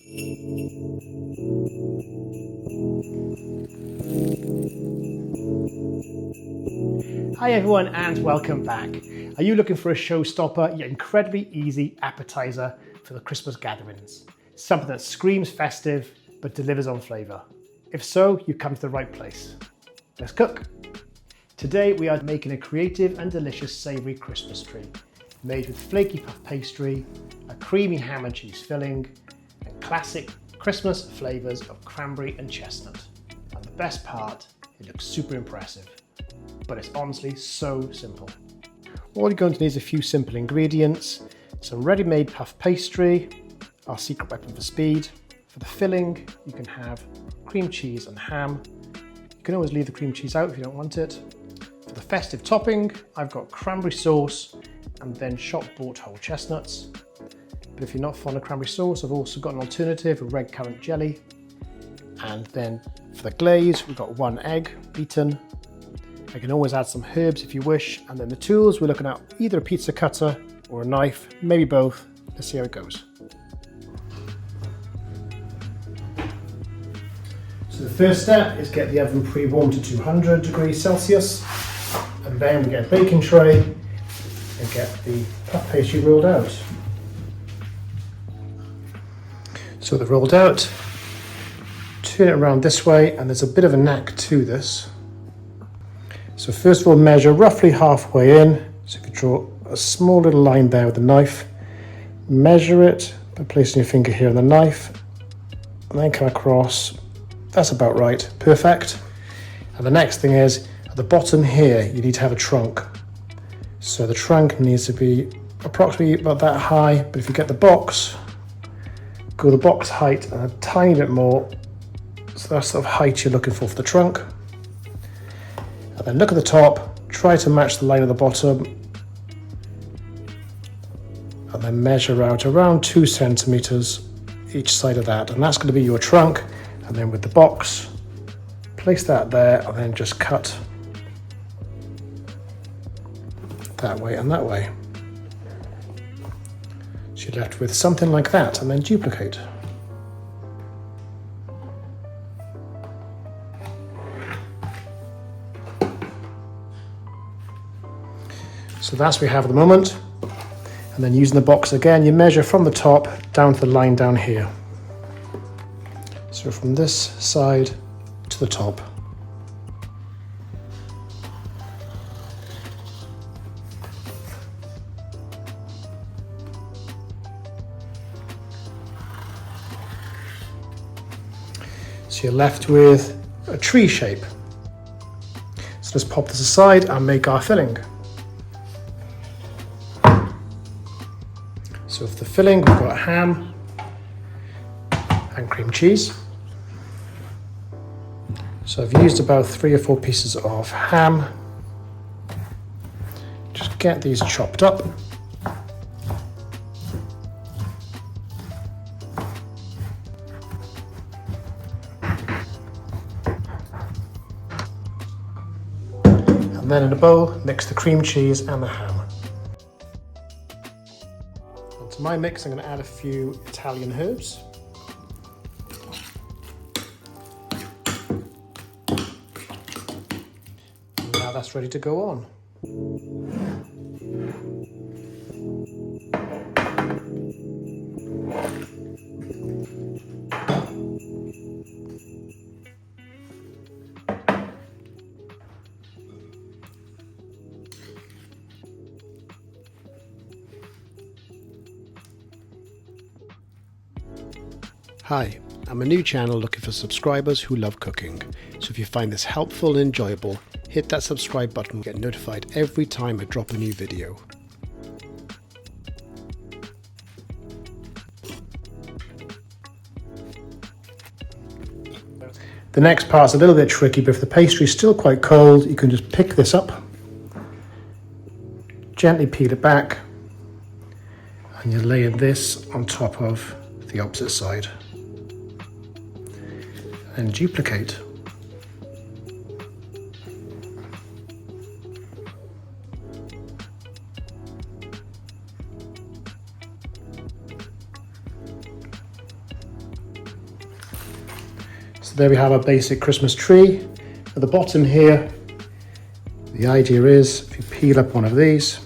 Hi everyone and welcome back. Are you looking for a showstopper yet incredibly easy appetizer for the Christmas gatherings? Something that screams festive but delivers on flavour. If so, you've come to the right place. Let's cook. Today we are making a creative and delicious savoury Christmas tree made with flaky puff pastry, a creamy ham and cheese filling, and classic Christmas flavours of cranberry and chestnut. And the best part, it looks super impressive. But it's honestly so simple. All you're going to need is a few simple ingredients, some ready-made puff pastry, our secret weapon for speed. For the filling, you can have cream cheese and ham. You can always leave the cream cheese out if you don't want it. For the festive topping, I've got cranberry sauce and then shop-bought whole chestnuts. But if you're not fond of cranberry sauce, I've also got an alternative, a red currant jelly. And then for the glaze, we've got 1 egg beaten. I can always add some herbs if you wish, and then the tools, we're looking at either a pizza cutter or a knife, maybe both. Let's see how it goes. So the first step is get the oven pre-warmed to 200 degrees Celsius, and then we get a baking tray and get the puff pastry rolled out. So they're rolled out, turn it around this way, and there's a bit of a knack to this. So first of all, measure roughly halfway in. So if you draw a small little line there with the knife, measure it by placing your finger here on the knife, and then come across. That's about right, perfect. And the next thing is, at the bottom here, you need to have a trunk. So the trunk needs to be approximately about that high, but if you get the box, go the box height and a tiny bit more. So that's the sort of height you're looking for the trunk. And then look at the top, try to match the line at the bottom, and then measure out around 2 centimeters each side of that. And that's going to be your trunk. And then with the box, place that there and then just cut that way and that way. So you're left with something like that, and then duplicate. So that's what we have at the moment. And then using the box again, you measure from the top down to the line down here. So from this side to the top. So you're left with a tree shape. So let's pop this aside and make our filling. So for the filling, we've got ham and cream cheese. So I've used about 3 or 4 pieces of ham. Just get these chopped up. And then in a bowl, mix the cream cheese and the ham. To my mix, I'm going to add a few Italian herbs. And now that's ready to go on. Hi, I'm a new channel looking for subscribers who love cooking. So if you find this helpful and enjoyable, hit that subscribe button and get notified every time I drop a new video. The next part's a little bit tricky, but if the pastry is still quite cold, you can just pick this up, gently peel it back, and you're laying this on top of the opposite side. And duplicate. there we have our basic Christmas tree. At the bottom here, the idea is if you peel up one of these,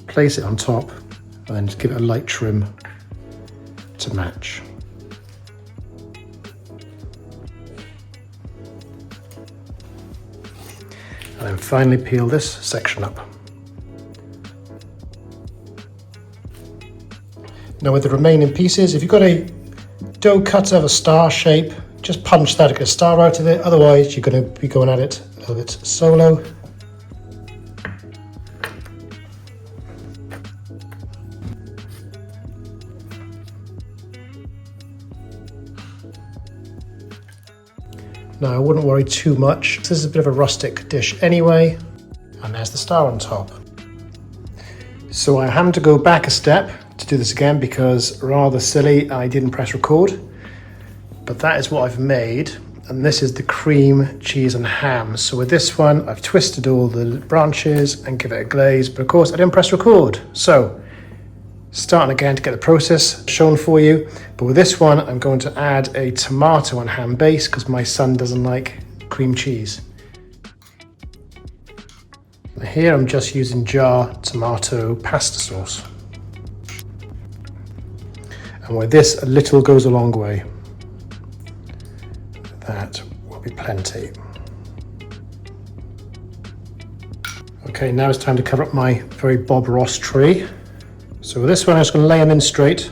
place it on top, and then just give it a light trim to match. And then finally peel this section up. Now with the remaining pieces, if you've got a dough cutter of a star shape, just punch that to get a star out of it, otherwise you're going to be going at it a little bit solo. Now I wouldn't worry too much, this is a bit of a rustic dish anyway, and there's the star on top. So I am to go back a step to do this again because rather silly, I didn't press record. But that is what I've made, and this is the cream, cheese and ham. So with this one, I've twisted all the branches and give it a glaze, but of course I didn't press record. So starting again to get the process shown for you. But with this one, I'm going to add a tomato and ham base because my son doesn't like cream cheese. Here I'm just using jar tomato pasta sauce. And with this, a little goes a long way. That will be plenty. Okay, now it's time to cover up my very Bob Ross tree. So with this one, I'm just going to lay them in straight.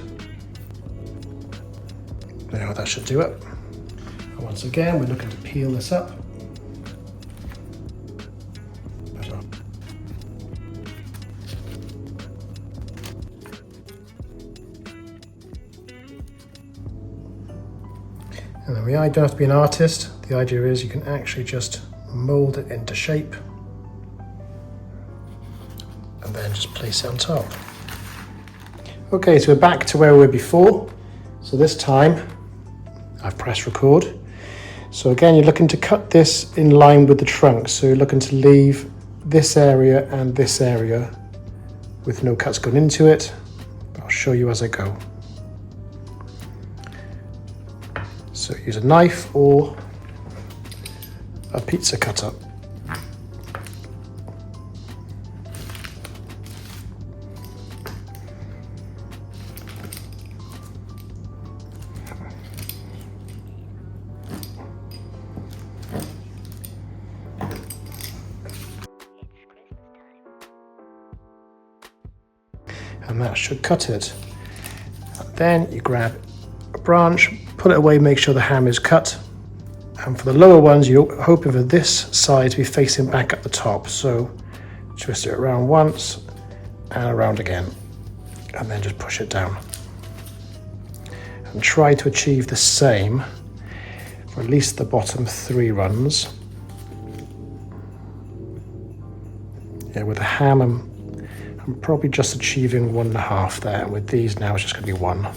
Now that should do it. And once again, we're looking to peel this up. And then we don't have to be an artist. The idea is you can actually just mold it into shape and then just place it on top. Okay, so we're back to where we were before. So this time I've pressed record. So again, you're looking to cut this in line with the trunk. So you're looking to leave this area and this area with no cuts going into it. But I'll show you as I go. So use a knife or a pizza cutter. And that should cut it. And then you grab a branch, put it away, make sure the ham is cut. And for the lower ones, you're hoping for this side to be facing back at the top. So twist it around once and around again, and then just push it down. And try to achieve the same for at least the bottom 3 runs. Yeah, with the ham, I'm probably just achieving 1.5 there. And with these now, it's just going to be 1.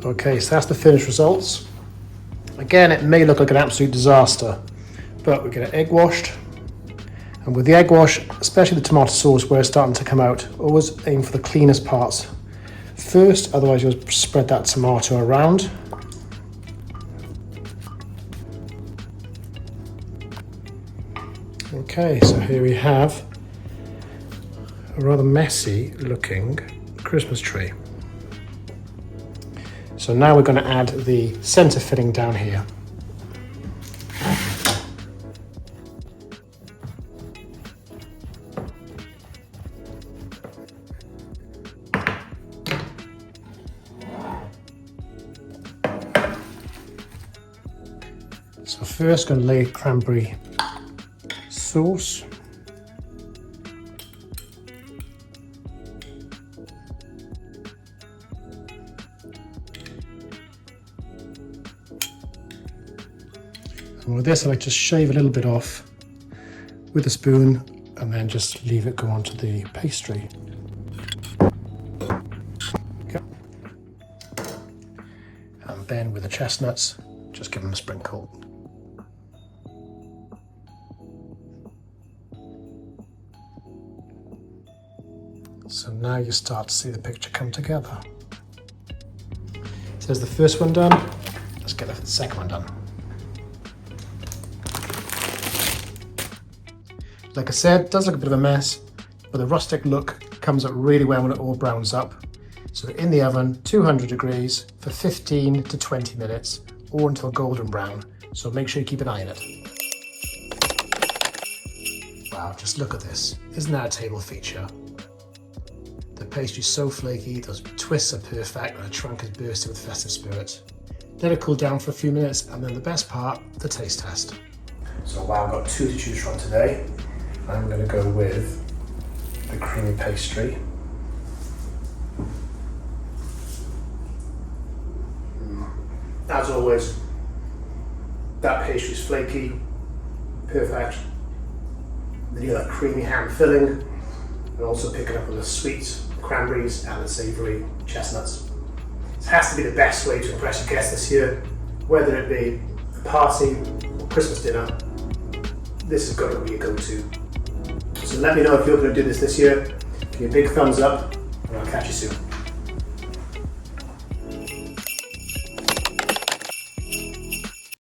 Okay, so that's the finished results. Again, it may look like an absolute disaster, but we get it egg washed. And with the egg wash, especially the tomato sauce where it's starting to come out, always aim for the cleanest parts first, otherwise you'll spread that tomato around. Okay, so here we have a rather messy looking Christmas tree. So now we're going to add the center filling down here. So first going to lay cranberry sauce. And with this, I like to shave a little bit off with a spoon and then just leave it go onto the pastry. Okay. And then with the chestnuts, just give them a sprinkle. So now you start to see the picture come together. So there's the first one done. Let's get the second one done. Like I said, it does look a bit of a mess, but the rustic look comes up really well when it all browns up. So in the oven, 200 degrees for 15 to 20 minutes, or until golden brown. So make sure you keep an eye on it. Wow, just look at this. Isn't that a table feature? The pastry's so flaky, those twists are perfect, and the trunk is bursting with festive spirit. Let it cool down for a few minutes, and then the best part, the taste test. So wow, I've got two to choose from today. I'm going to go with the creamy pastry. As always, that pastry's flaky, perfect. Then you get that creamy ham filling, and also picking up on the sweet cranberries and the savoury chestnuts. This has to be the best way to impress your guests this year, whether it be a party or Christmas dinner. This has got to be a go-to. So let me know if you're going to do this year. Give me a big thumbs up, and I'll catch you soon.